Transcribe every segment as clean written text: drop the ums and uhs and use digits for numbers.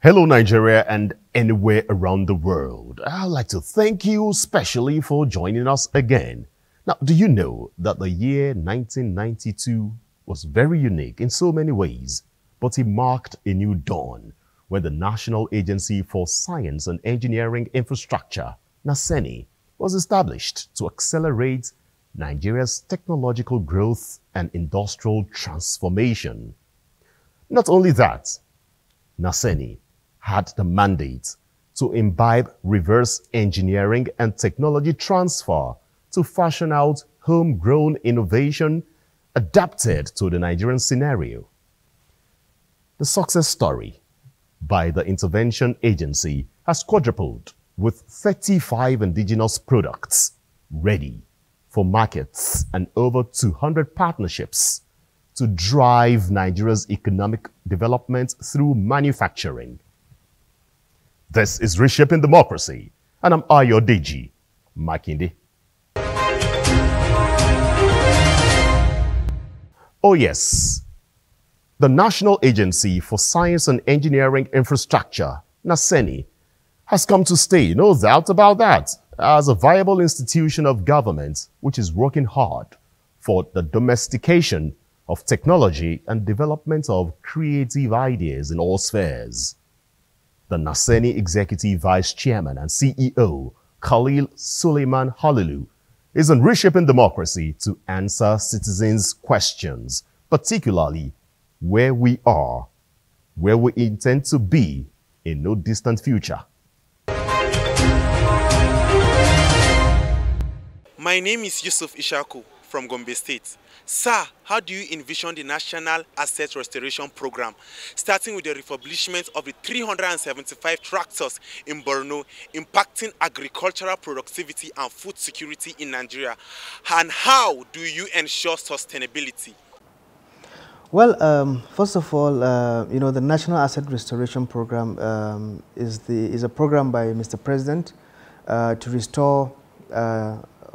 Hello, Nigeria, and anywhere around the world. I'd like to thank you specially for joining us again. Now, do you know that the year 1992 was very unique in so many ways, but it marked a new dawn when the National Agency for Science and Engineering Infrastructure, Naseni, was established to accelerate Nigeria's technological growth and industrial transformation. Not only that, Naseni had the mandate to imbibe reverse engineering and technology transfer to fashion out homegrown innovation adapted to the Nigerian scenario. The success story by the intervention agency has quadrupled, with 35 indigenous products ready for markets and over 200 partnerships to drive Nigeria's economic development through manufacturing. This is Reshaping Democracy, and I'm Ayodeji Makinde. Oh yes, the National Agency for Science and Engineering Infrastructure, Naseni, has come to stay, no doubt about that, as a viable institution of government which is working hard for the domestication of technology and development of creative ideas in all spheres. The Naseni Executive Vice Chairman and CEO, Khalil Suleiman Halilu, is on Reshaping Democracy to answer citizens' questions, particularly where we are, where we intend to be in no distant future. My name is Yusuf Ishaku from Gombe State. Sir, how do you envision the National Asset Restoration Program, starting with the refurbishment of the 375 tractors in Borno, impacting agricultural productivity and food security in Nigeria? And how do you ensure sustainability? Well, first of all, the National Asset Restoration Program is a program by Mr. President to restore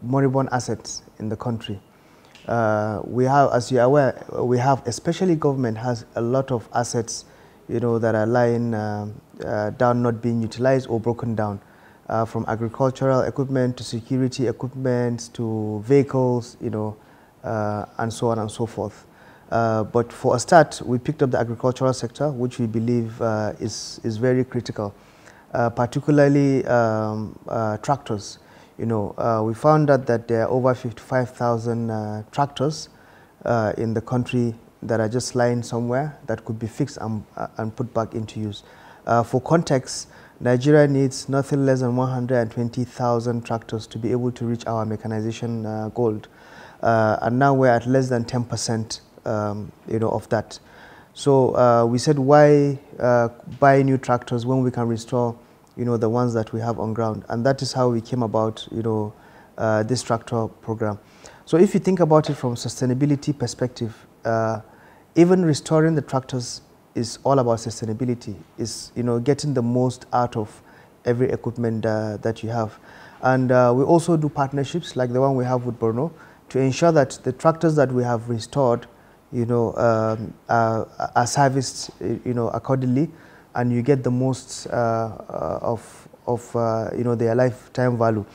moribund assets in the country. We have, as you are aware, especially government has a lot of assets, that are lying down, not being utilized or broken down, from agricultural equipment to security equipment to vehicles, and so on and so forth. But for a start, we picked up the agricultural sector, which we believe is very critical, particularly tractors. We found out that there are over 55,000 tractors in the country that are just lying somewhere that could be fixed and put back into use. For context, Nigeria needs nothing less than 120,000 tractors to be able to reach our mechanization goal. And now we're at less than 10%, of that. So we said, why buy new tractors when we can restore the ones that we have on ground? And that is how we came about, this tractor program. So if you think about it from sustainability perspective, even restoring the tractors is all about sustainability. Is getting the most out of every equipment that you have. And we also do partnerships like the one we have with Borno to ensure that the tractors that we have restored, are serviced, accordingly, and you get the most of their lifetime value.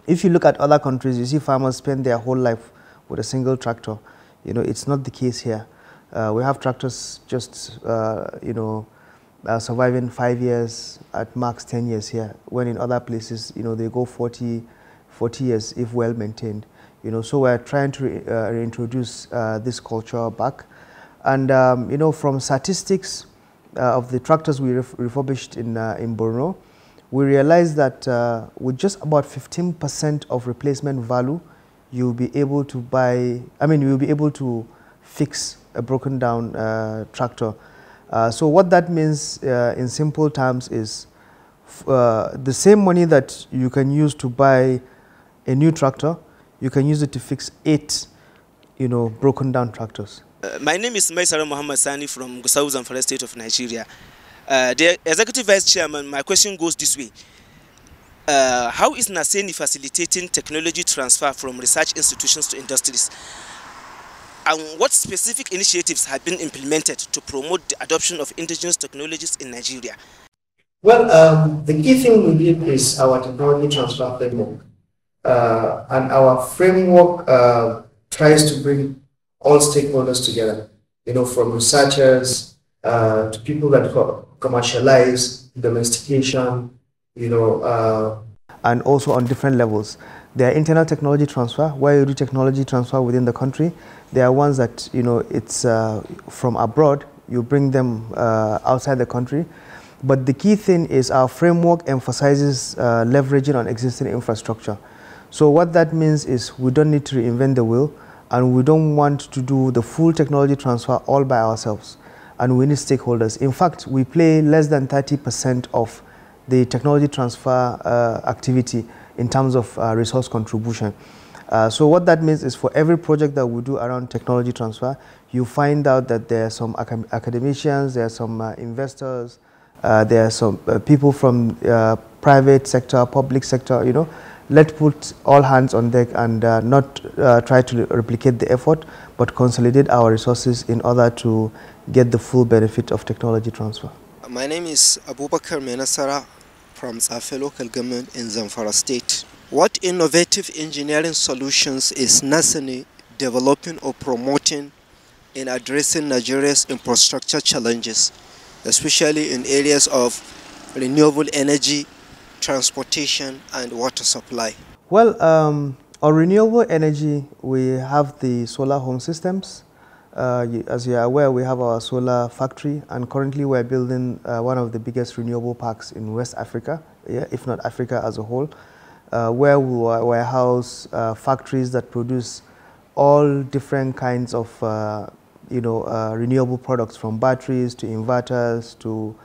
If you look at other countries, you see farmers spend their whole life with a single tractor. It's not the case here. We have tractors just surviving 5 years, at max 10 years here, when in other places they go 40 years if well maintained. So we're trying to reintroduce this culture back. And from statistics of the tractors we refurbished in Borno, we realized that with just about 15% of replacement value, you'll be able to you'll be able to fix a broken down tractor. So what that means in simple terms is the same money that you can use to buy a new tractor, you can use it to fix 8, broken down tractors. My name is Maisara Muhammad Sani from Gusau Zamfara State of Nigeria. The Executive Vice Chairman, my question goes this way. How is Naseni facilitating technology transfer from research institutions to industries? And what specific initiatives have been implemented to promote the adoption of indigenous technologies in Nigeria? Well, the key thing we did is our technology transfer framework. And our framework tries to bring all stakeholders together, from researchers to people that commercialize, domestication, and also on different levels. There are internal technology transfer, where you do technology transfer within the country. There are ones that, it's from abroad, you bring them outside the country. But the key thing is our framework emphasizes leveraging on existing infrastructure. So what that means is we don't need to reinvent the wheel, and we don't want to do the full technology transfer all by ourselves. And we need stakeholders. In fact, we play less than 30% of the technology transfer activity in terms of resource contribution. So what that means is for every project that we do around technology transfer, you find out that there are some academicians, there are some investors, there are some people from private sector, public sector, Let's put all hands on deck and not try to replicate the effort, but consolidate our resources in order to get the full benefit of technology transfer. My name is Abubakar Menasara from Safe local government in Zamfara state. What innovative engineering solutions is Naseni developing or promoting in addressing Nigeria's infrastructure challenges, especially in areas of renewable energy, transportation and water supply? Well, on renewable energy, we have the solar home systems. As you are aware, we have our solar factory, and currently we're building one of the biggest renewable parks in West Africa, if not Africa as a whole, where we warehouse factories that produce all different kinds of renewable products, from batteries to inverters to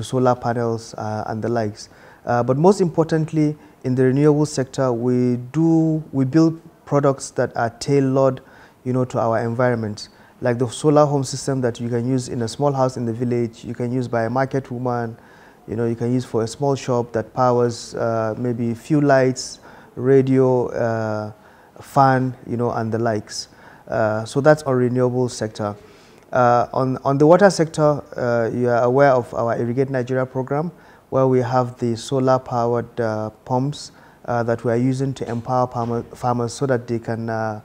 solar panels and the likes. But most importantly, in the renewable sector, we build products that are tailored, to our environment. Like the solar home system that you can use in a small house in the village, you can use by a market woman, you can use for a small shop that powers maybe a few lights, radio, fan, and the likes. So that's our renewable sector. On the water sector, you are aware of our Irrigate Nigeria program, where we have the solar-powered pumps that we are using to empower farmers so that they can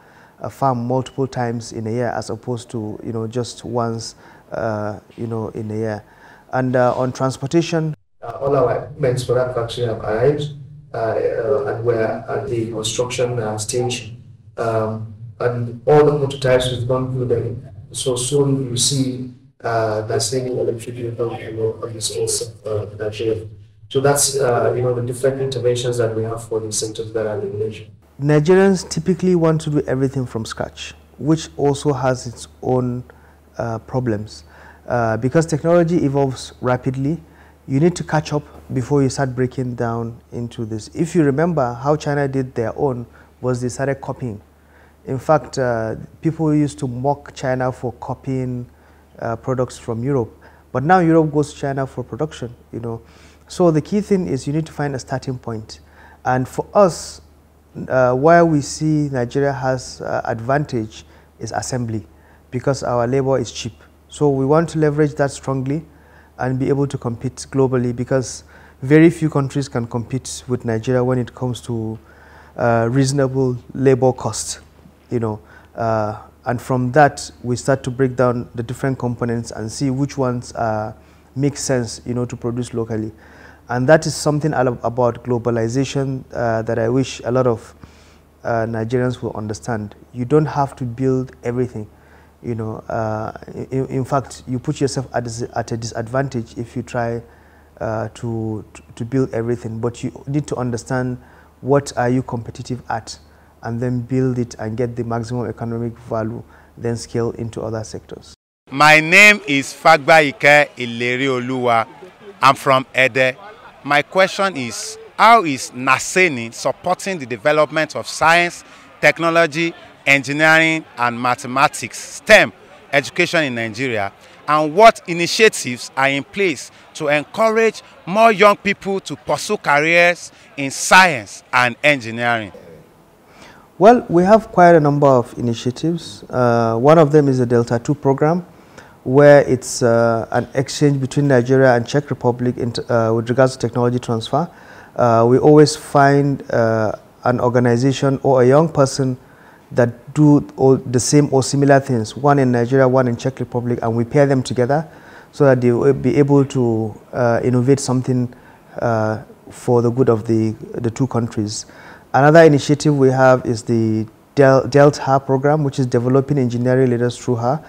farm multiple times in a year, as opposed to just once in a year. And on transportation, all our equipment for that factory have arrived, and we're at the construction stage. And all the prototypes we've gone through them. So soon you see Naseni electric vehicle on this also Nigeria. So that's the different interventions that we have for the sectors that are in Nigeria. Nigerians typically want to do everything from scratch, which also has its own problems. Because technology evolves rapidly, you need to catch up before you start breaking down into this. If you remember how China did their own, was they started copying. In fact, people used to mock China for copying products from Europe, but now Europe goes to China for production, So the key thing is you need to find a starting point. And for us, where we see Nigeria has advantage is assembly, because our labor is cheap. So we want to leverage that strongly and be able to compete globally, because very few countries can compete with Nigeria when it comes to reasonable labor costs, and from that we start to break down the different components and see which ones make sense, to produce locally. And that is something about globalization that I wish a lot of Nigerians will understand. You don't have to build everything. In fact, you put yourself at a disadvantage if you try to build everything. But you need to understand what are you competitive at, and then build it and get the maximum economic value, then scale into other sectors. My name is Fagbaike Ilerioluwa. I'm from Ede. My question is, how is Naseni supporting the development of science, technology, engineering and mathematics, STEM, education in Nigeria? And what initiatives are in place to encourage more young people to pursue careers in science and engineering? Well, we have quite a number of initiatives. One of them is the Delta 2 program, where it's an exchange between Nigeria and Czech Republic with regards to technology transfer. We always find an organization or a young person that do all the same or similar things, one in Nigeria, one in Czech Republic, and we pair them together so that they will be able to innovate something for the good of the two countries. Another initiative we have is the Delta program, which is developing engineering leaders through her,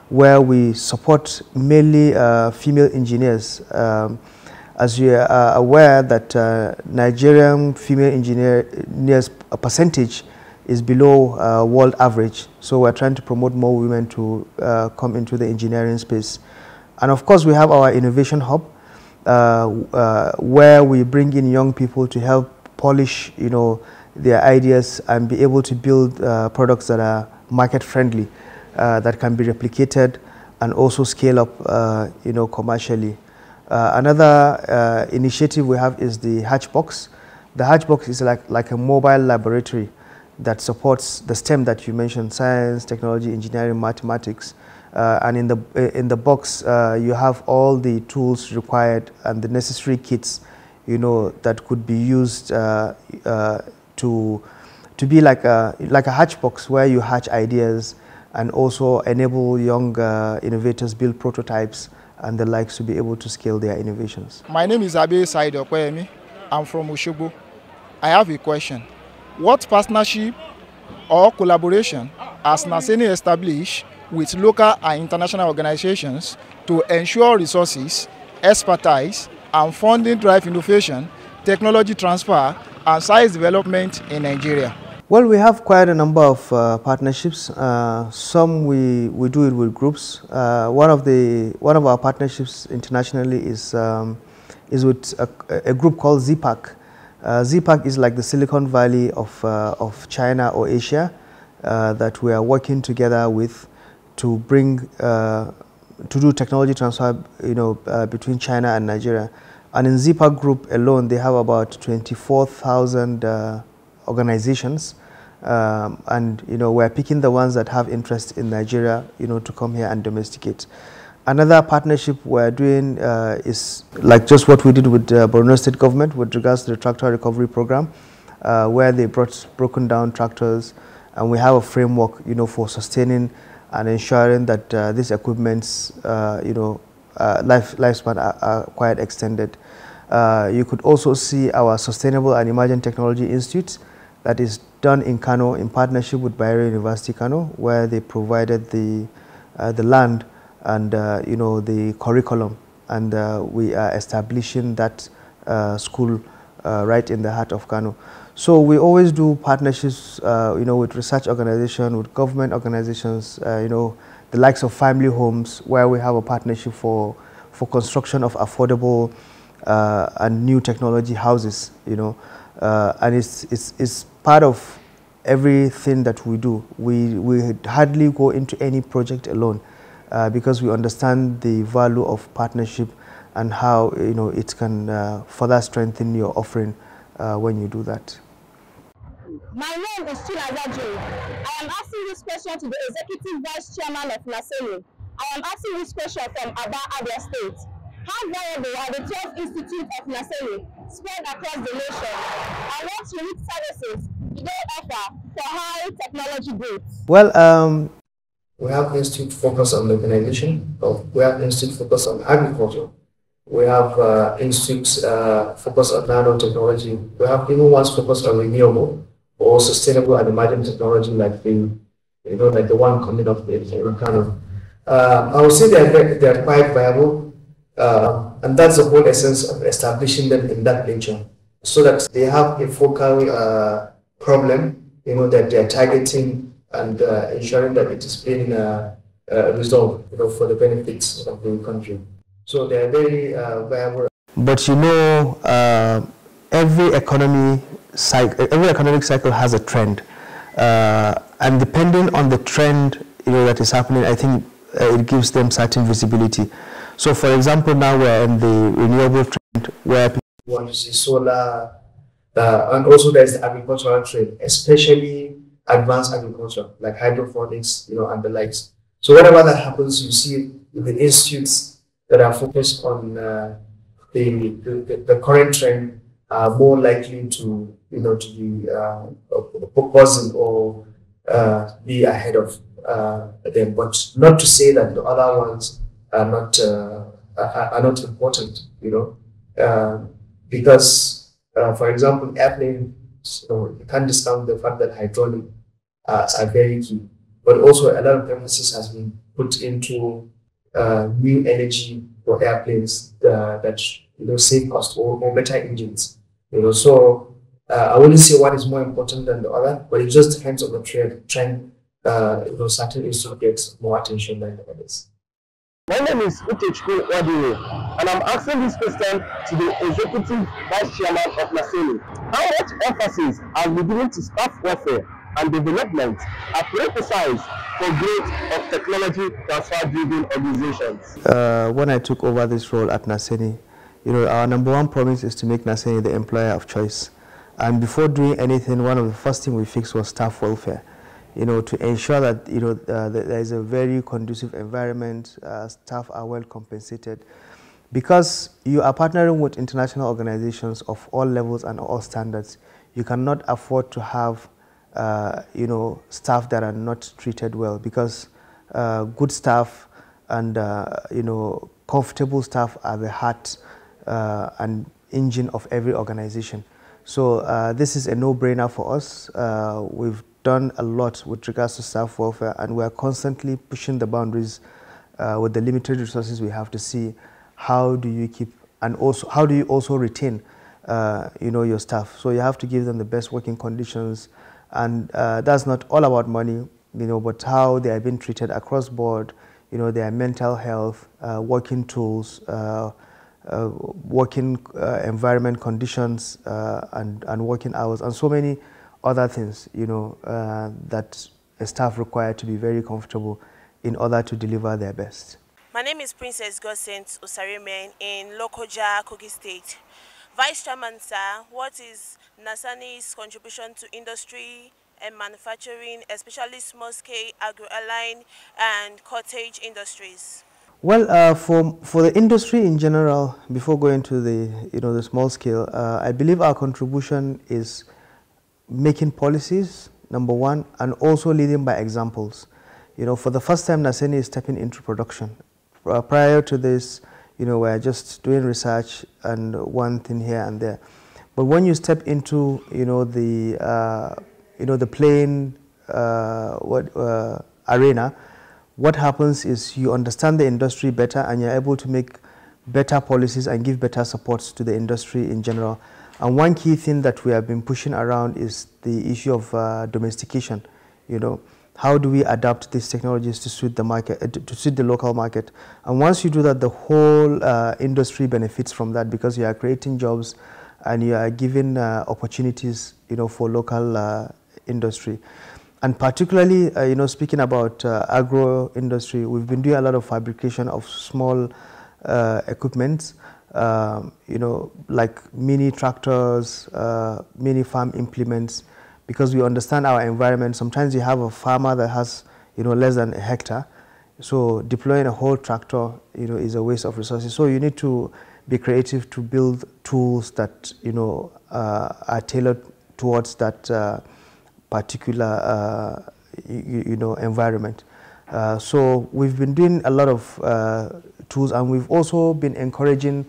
where we support mainly female engineers. As you are aware that Nigerian female engineers percentage is below world average, so we're trying to promote more women to come into the engineering space. And of course, we have our innovation hub, where we bring in young people to help polish, their ideas and be able to build products that are market friendly, that can be replicated and also scale up, commercially. Another initiative we have is the Hatchbox. The Hatchbox is like a mobile laboratory that supports the STEM that you mentioned: science, technology, engineering, mathematics. And in the box, you have all the tools required and the necessary kits, that could be used to be like a hatchbox where you hatch ideas and also enable young innovators build prototypes and the likes to be able to scale their innovations. My name is Abe Said Okwemi. I'm from Oshobo. I have a question. What partnership or collaboration has Naseni established with local and international organizations to ensure resources, expertise, and funding drive innovation, technology transfer, and science development in Nigeria? Well, we have quite a number of partnerships. Some we do it with groups. One of our partnerships internationally is with a group called ZPAC. ZPAC is like the Silicon Valley of China or Asia, that we are working together with to bring to do technology transfer, between China and Nigeria. And in ZPAC group alone, they have about 24,000 organizations, and we're picking the ones that have interest in Nigeria, to come here and domesticate. Another partnership we're doing is like just what we did with Borno State government with regards to the tractor recovery program, where they brought broken down tractors, and we have a framework, for sustaining and ensuring that these equipments, lifespan are quite extended. You could also see our Sustainable and Emerging Technology Institute that is done in Kano in partnership with Bayero University Kano, where they provided the land and the curriculum, and we are establishing that school right in the heart of Kano. So we always do partnerships, with research organizations, with government organizations, the likes of family homes, where we have a partnership for construction of affordable and new technology houses, and it's part of everything that we do. We hardly go into any project alone, because we understand the value of partnership and how it can further strengthen your offering when you do that. My name is Chilazajo. I am asking this question to the Executive Vice Chairman of Naseni. I am asking this question from Abia State. How viable are the 12 institutes of Naseni spread across the nation, and what unique services do they offer for high technology growth? Well, we have institute focused on mechanization. We have institute focused on agriculture. We have institutes focused on nanotechnology. We have even ones focused on renewable or sustainable and emerging technology, like the one coming up in Kano. I would say they are quite viable, and that's the whole essence of establishing them in that nature, so that they have a focal problem, that they are targeting and ensuring that it is being resolved, for the benefits of the country. So they are very viable. But every economic cycle has a trend, and depending on the trend that is happening, I think it gives them certain visibility. So, for example, now we're in the renewable trend where people want to see solar, and also there's the agricultural trend, especially advanced agriculture, like hydroponics, and the likes. So whatever that happens, you see with institutes that are focused on the current trend are more likely to to be proposing or be ahead of them. But not to say that the other ones are not important. Because for example, airplanes, you can't discount the fact that hydraulic are very key. But also a lot of emphasis has been put into new energy for airplanes that save cost or better engines. So I wouldn't say one is more important than the other, but it just depends on the trend. Certain issues get more attention than the others. My name is Uchechukwu Wadire, and I'm asking this question to the Executive Vice Chairman of Naseni. How much emphasis has been given to staff welfare and development are prerequisites for growth of technology transfer-driven organizations? When I took over this role at Naseni, our number one promise is to make Naseni the employer of choice. And before doing anything, one of the first things we fixed was staff welfare. To ensure that there is a very conducive environment, staff are well compensated, because you are partnering with international organizations of all levels and all standards. You cannot afford to have staff that are not treated well, because good staff and comfortable staff are the heart and engine of every organization. So this is a no-brainer for us. We've done a lot with regards to staff welfare, and we are constantly pushing the boundaries with the limited resources we have to see how do you keep, and also how do you also retain your staff. So you have to give them the best working conditions, and that's not all about money, but how they are being treated across board, their mental health, working tools, working environment conditions, and working hours, and so many other things, that a staff require to be very comfortable in order to deliver their best. My name is Princess Godsent Osarimen in Lokoja, Kogi State. Vice Chairman, sir, what is Naseni's contribution to industry and manufacturing, especially small-scale agro-align and cottage industries? Well, for the industry in general, before going to the small scale, I believe our contribution is making policies, number one, and also leading by examples. For the first time, Naseni is stepping into production. Prior to this, we're just doing research and one thing here and there. But when you step into, the playing arena, what happens is you understand the industry better, and you're able to make better policies and give better supports to the industry in general. And one key thing that we have been pushing around is the issue of domestication. How do we adapt these technologies to suit the market, to suit the local market? And once you do that, the whole industry benefits from that, because you are creating jobs and you are giving opportunities, for local industry. And particularly, speaking about agro industry, we've been doing a lot of fabrication of small equipment. Like mini tractors, mini farm implements, because we understand our environment. Sometimes you have a farmer that has, less than a hectare. So deploying a whole tractor, is a waste of resources. So you need to be creative to build tools that, are tailored towards that particular, environment. So we've been doing a lot of tools, and we've also been encouraging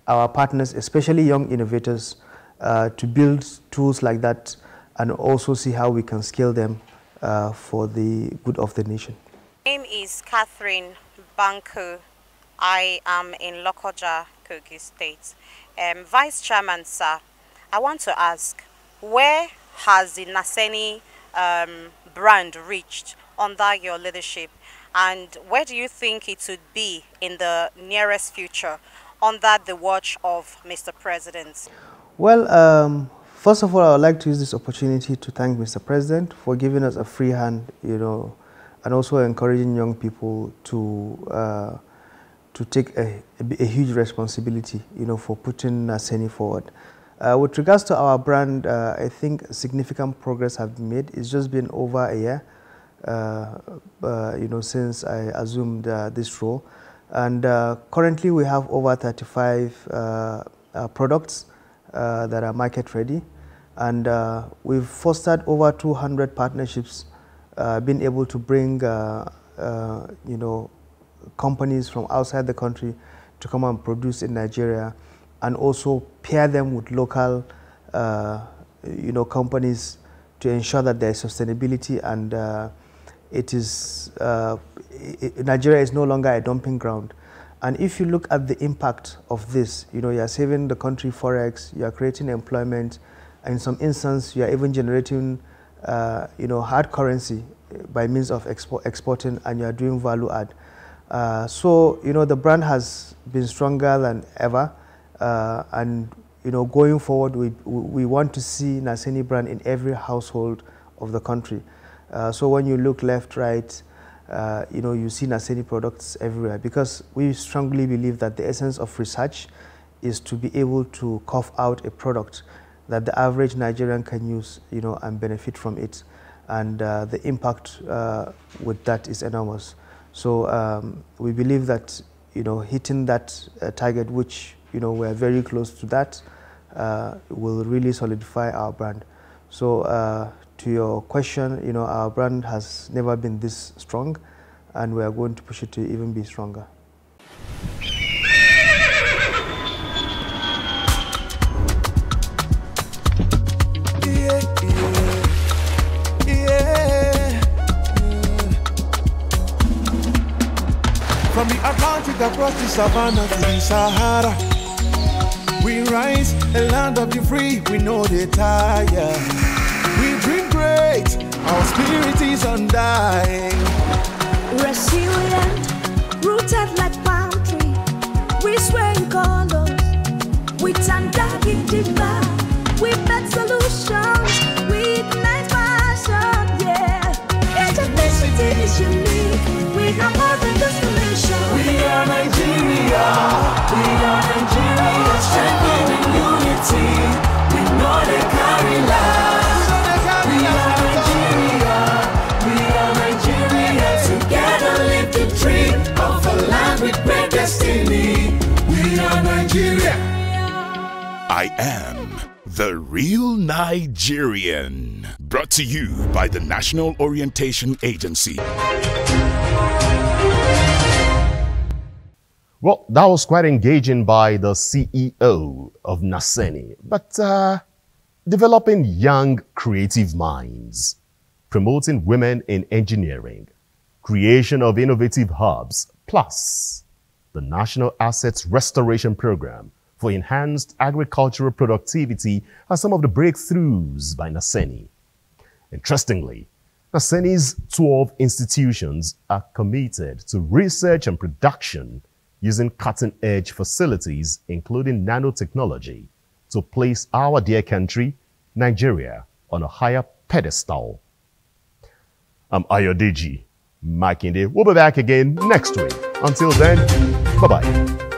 our partners, especially young innovators, to build tools like that, and also see how we can scale them for the good of the nation. My name is Catherine Banku. I am in Lokoja, Kogi State. Vice Chairman, sir, I want to ask, where has the Naseni brand reached under your leadership, and where do you think it would be in the nearest future under the watch of Mr. President? Well, first of all, I would like to use this opportunity to thank Mr. President for giving us a free hand, and also encouraging young people to take a huge responsibility, for putting Naseni forward. With regards to our brand, I think significant progress has been made. It's just been over a year, since I assumed this role. And currently we have over 35 products that are market ready. And we've fostered over 200 partnerships, been able to bring, companies from outside the country to come and produce in Nigeria, and also pair them with local, companies to ensure that there is sustainability and Nigeria is no longer a dumping ground. And if you look at the impact of this, you are saving the country forex, you are creating employment, and in some instances, you are even generating, hard currency by means of exporting, and you are doing value add. So, the brand has been stronger than ever, and going forward, we want to see Naseni brand in every household of the country. So when you look left, right, you see Naseni products everywhere, because we strongly believe that the essence of research is to be able to carve out a product that the average Nigerian can use, and benefit from it. And the impact with that is enormous. So we believe that, hitting that target, which, we're very close to that, will really solidify our brand. So to your question, our brand has never been this strong, and we are going to push it to even be stronger. From the Atlantic across the savannah to the Sahara, we rise, a land of the free, we know they tire. We dream great, our spirit is undying. Resilient, rooted like palm tree, we sway in colors, with undying deeper. We make solutions, we ignite passion, yeah. Ethnicity is unique, we are more than just a nation. We are Nigeria, strengthening unity, we know they carry life. We are Nigeria, together live the dream of a land with great destiny. We are Nigeria. I am the real Nigerian. Brought to you by the National Orientation Agency. Well, that was quite engaging by the CEO of Naseni. But developing young creative minds, promoting women in engineering, creation of innovative hubs, plus the National Assets Restoration Program for enhanced agricultural productivity are some of the breakthroughs by Naseni. Interestingly, Naseni's 12 institutions are committed to research and production using cutting-edge facilities, including nanotechnology, to place our dear country, Nigeria, on a higher pedestal. I'm Ayodeji Makinde. We'll be back again next week. Until then, bye-bye.